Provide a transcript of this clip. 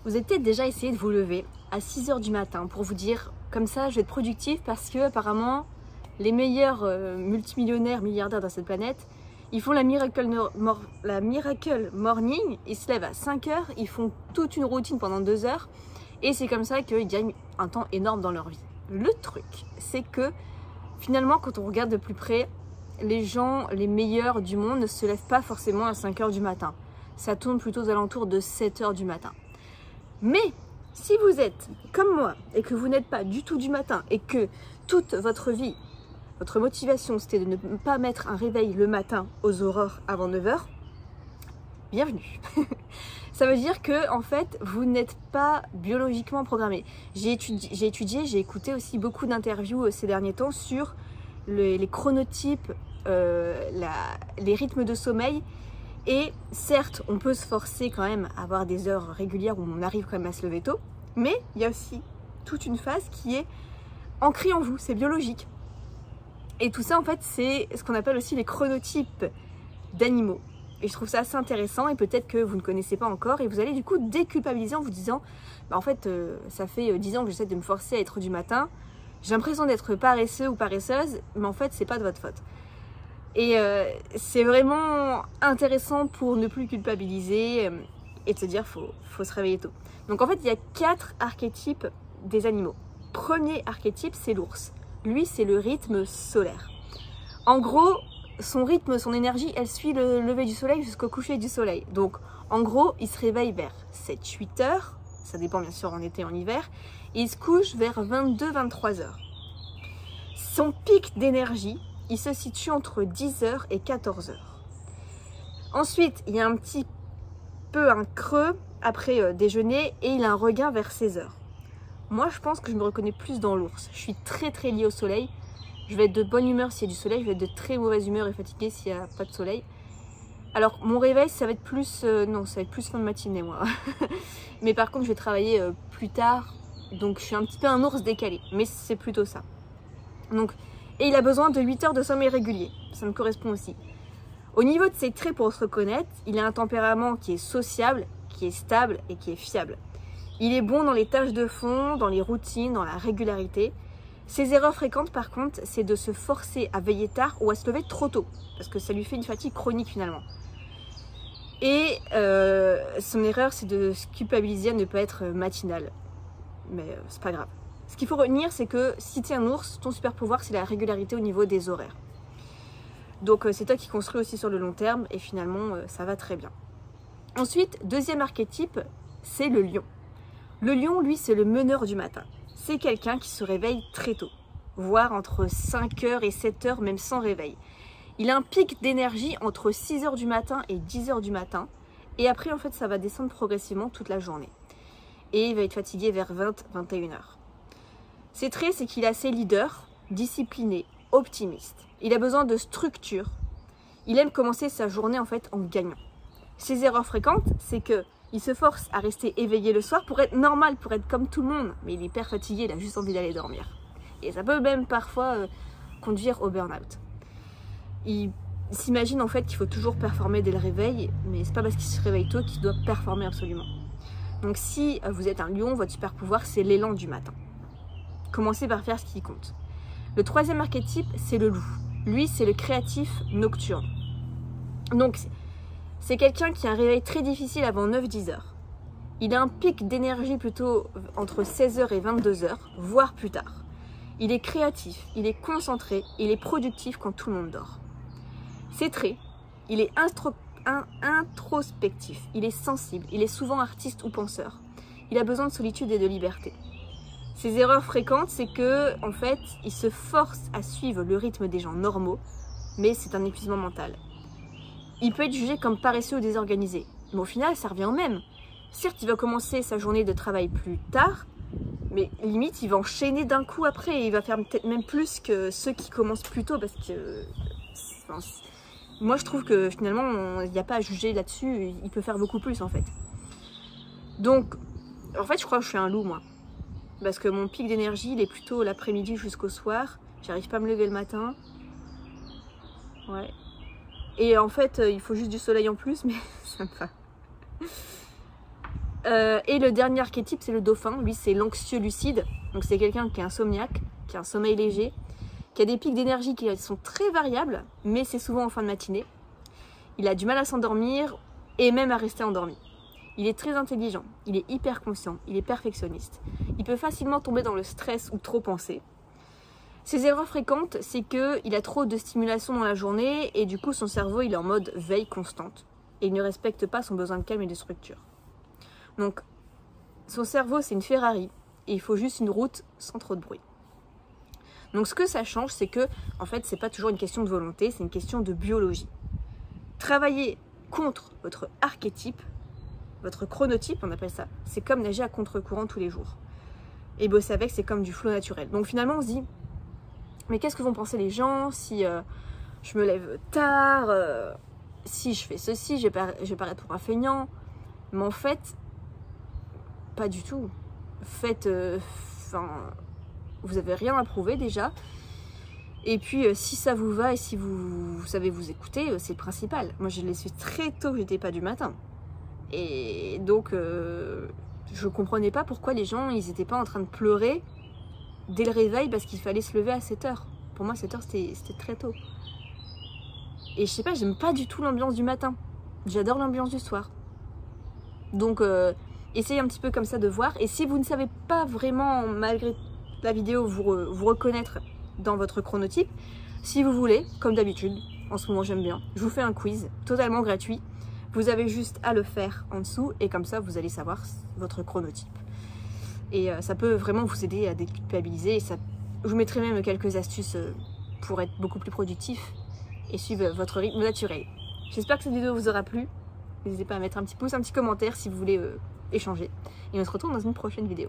Vous avez peut-être déjà essayé de vous lever à 6 h du matin pour vous dire comme ça je vais être productif parce que apparemment les meilleurs multimillionnaires, milliardaires de cette planète, ils font la miracle morning, ils se lèvent à 5 h, ils font toute une routine pendant 2 heures et c'est comme ça qu'ils gagnent un temps énorme dans leur vie. Le truc, c'est que finalement quand on regarde de plus près, les gens les meilleurs du monde ne se lèvent pas forcément à 5 h du matin. Ça tourne plutôt aux alentours de 7 h du matin. Mais si vous êtes comme moi et que vous n'êtes pas du tout du matin et que toute votre vie, votre motivation c'était de ne pas mettre un réveil le matin aux aurores avant 9 h, bienvenue. Ça veut dire que en fait vous n'êtes pas biologiquement programmé. J'ai écouté aussi beaucoup d'interviews ces derniers temps sur les chronotypes, les rythmes de sommeil. Et certes, on peut se forcer quand même à avoir des heures régulières où on arrive quand même à se lever tôt, mais il y a aussi toute une phase qui est ancrée en vous, c'est biologique. Et tout ça en fait, c'est ce qu'on appelle aussi les chronotypes d'animaux. Et je trouve ça assez intéressant et peut-être que vous ne connaissez pas encore et vous allez du coup déculpabiliser en vous disant bah en fait, ça fait 10 ans que j'essaie de me forcer à être du matin, j'ai l'impression d'être paresseux ou paresseuse, mais en fait, c'est pas de votre faute. Et c'est vraiment intéressant pour ne plus culpabiliser et de se dire faut se réveiller tôt. Donc en fait, il y a 4 archétypes des animaux. Premier archétype, c'est l'ours. Lui, c'est le rythme solaire. En gros, son rythme, son énergie, elle suit le lever du soleil jusqu'au coucher du soleil. Donc en gros, il se réveille vers 7-8 heures, ça dépend bien sûr en été et en hiver, et il se couche vers 22-23 heures. Son pic d'énergie, il se situe entre 10 h et 14 h. Ensuite, il y a un petit peu un creux après déjeuner et il a un regain vers 16 h. Moi, je pense que je me reconnais plus dans l'ours. Je suis très liée au soleil. Je vais être de bonne humeur s'il y a du soleil. Je vais être de très mauvaise humeur et fatiguée s'il n'y a pas de soleil. Alors, mon réveil, ça va être plus... non, ça va être plus fin de matinée, moi. Mais par contre, je vais travailler plus tard. Donc, je suis un petit peu un ours décalé. Mais c'est plutôt ça. Donc... Et il a besoin de 8 heures de sommeil régulier. Ça me correspond aussi. Au niveau de ses traits pour se reconnaître, il a un tempérament qui est sociable, qui est stable et qui est fiable. Il est bon dans les tâches de fond, dans les routines, dans la régularité. Ses erreurs fréquentes par contre, c'est de se forcer à veiller tard ou à se lever trop tôt. Parce que ça lui fait une fatigue chronique finalement. Et son erreur, c'est de se culpabiliser à ne pas être matinal. Mais c'est pas grave. Ce qu'il faut retenir, c'est que si tu es un ours, ton super pouvoir, c'est la régularité au niveau des horaires. Donc c'est toi qui construis aussi sur le long terme et finalement, ça va très bien. Ensuite, deuxième archétype, c'est le lion. Le lion, lui, c'est le meneur du matin. C'est quelqu'un qui se réveille très tôt, voire entre 5 h et 7 h, même sans réveil. Il a un pic d'énergie entre 6 h du matin et 10 h du matin. Et après, en fait, ça va descendre progressivement toute la journée. Et il va être fatigué vers 20-21 h. Ses traits, c'est qu'il est assez leader, discipliné, optimiste. Il a besoin de structure. Il aime commencer sa journée en fait en gagnant. Ses erreurs fréquentes, c'est qu'il se force à rester éveillé le soir pour être normal, pour être comme tout le monde. Mais il est hyper fatigué, il a juste envie d'aller dormir. Et ça peut même parfois conduire au burn-out. Il s'imagine en fait qu'il faut toujours performer dès le réveil, mais c'est pas parce qu'il se réveille tôt qu'il doit performer absolument. Donc si vous êtes un lion, votre super pouvoir, c'est l'élan du matin. Commencez par faire ce qui compte. Le troisième archétype, c'est le loup. Lui, c'est le créatif nocturne. Donc, c'est quelqu'un qui a un réveil très difficile avant 9-10 heures. Il a un pic d'énergie plutôt entre 16 h et 22 h, voire plus tard. Il est créatif, il est concentré, il est productif quand tout le monde dort. Ses traits, il est introspectif, il est sensible, il est souvent artiste ou penseur. Il a besoin de solitude et de liberté. Ses erreurs fréquentes, c'est que, en fait, il se force à suivre le rythme des gens normaux, mais c'est un épuisement mental. Il peut être jugé comme paresseux ou désorganisé, mais au final, ça revient au même. Certes, il va commencer sa journée de travail plus tard, mais limite, il va enchaîner d'un coup après, et il va faire peut-être même plus que ceux qui commencent plus tôt, parce que... Enfin, moi, je trouve que finalement, il n'y a pas à juger là-dessus, il peut faire beaucoup plus, en fait. Donc, en fait, je crois que je suis un loup, moi. Parce que mon pic d'énergie, il est plutôt l'après-midi jusqu'au soir. J'arrive pas à me lever le matin. Ouais. Et en fait, il faut juste du soleil en plus, mais ça me va. Et le dernier archétype, c'est le dauphin. Lui, c'est l'anxieux lucide. Donc c'est quelqu'un qui est insomniaque, qui a un sommeil léger, qui a des pics d'énergie qui sont très variables, mais c'est souvent en fin de matinée. Il a du mal à s'endormir et même à rester endormi. Il est très intelligent, il est hyper conscient, il est perfectionniste. Il peut facilement tomber dans le stress ou trop penser. Ses erreurs fréquentes, c'est qu'il a trop de stimulation dans la journée et du coup son cerveau il est en mode veille constante. Et il ne respecte pas son besoin de calme et de structure. Donc son cerveau c'est une Ferrari et il faut juste une route sans trop de bruit. Donc ce que ça change, c'est que en fait c'est pas toujours une question de volonté, c'est une question de biologie. Travailler contre votre archétype, votre chronotype, on appelle ça, c'est comme nager à contre-courant tous les jours. Et bosser avec, c'est comme du flow naturel. Donc finalement, on se dit, mais qu'est-ce que vont penser les gens si je me lève tard, si je fais ceci, je vais paraître pour un feignant. Mais en fait, pas du tout. Faites, vous n'avez rien à prouver déjà. Et puis, si ça vous va et si vous savez vous écouter, c'est le principal. Moi, je l'ai su très tôt, j'étais pas du matin. Et donc, je comprenais pas pourquoi les gens, ils étaient pas en train de pleurer dès le réveil parce qu'il fallait se lever à 7 h. Pour moi, 7 h, c'était très tôt. Et je sais pas, j'aime pas du tout l'ambiance du matin. J'adore l'ambiance du soir. Donc, essayez un petit peu comme ça de voir. Et si vous ne savez pas vraiment, malgré la vidéo, vous reconnaître dans votre chronotype, si vous voulez, comme d'habitude, en ce moment j'aime bien, je vous fais un quiz totalement gratuit. Vous avez juste à le faire en dessous et comme ça vous allez savoir votre chronotype. Et ça peut vraiment vous aider à déculpabiliser. Et ça, je vous mettrai même quelques astuces pour être beaucoup plus productif et suivre votre rythme naturel. J'espère que cette vidéo vous aura plu. N'hésitez pas à mettre un petit pouce, un petit commentaire si vous voulez échanger. Et on se retrouve dans une prochaine vidéo.